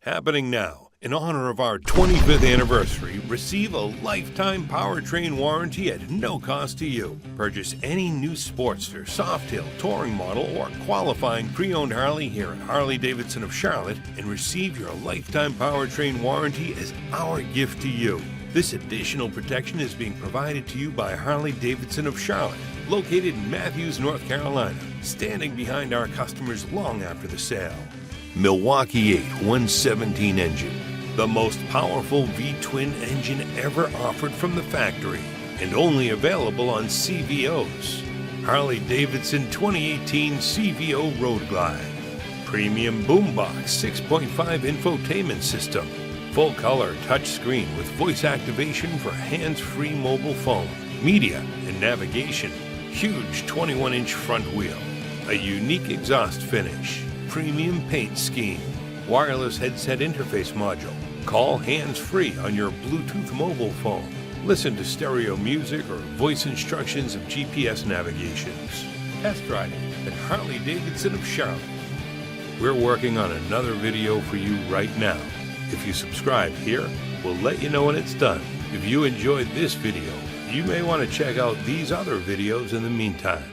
Happening now. In honor of our 25th anniversary, receive a lifetime powertrain warranty at no cost to you. Purchase any new Sportster, Softail, Touring model, or qualifying pre-owned Harley here at Harley-Davidson of Charlotte and receive your lifetime powertrain warranty as our gift to you. This additional protection is being provided to you by Harley-Davidson of Charlotte, located in Matthews, North Carolina, standing behind our customers long after the sale. Milwaukee-Eight 117 engine, the most powerful V-twin engine ever offered from the factory, and only available on CVOs. Harley-Davidson 2018 CVO Road Glide. Premium boombox 6.5 infotainment system. Full color touchscreen with voice activation for hands-free mobile phone, media, and navigation. Huge 21-inch front wheel. A unique exhaust finish. Premium paint scheme. Wireless headset interface module. Call hands-free on your Bluetooth mobile phone. Listen to stereo music or voice instructions of GPS navigations. Test drive it at Harley-Davidson of Charlotte. We're working on another video for you right now. If you subscribe here, we'll let you know when it's done. If you enjoyed this video, you may want to check out these other videos in the meantime.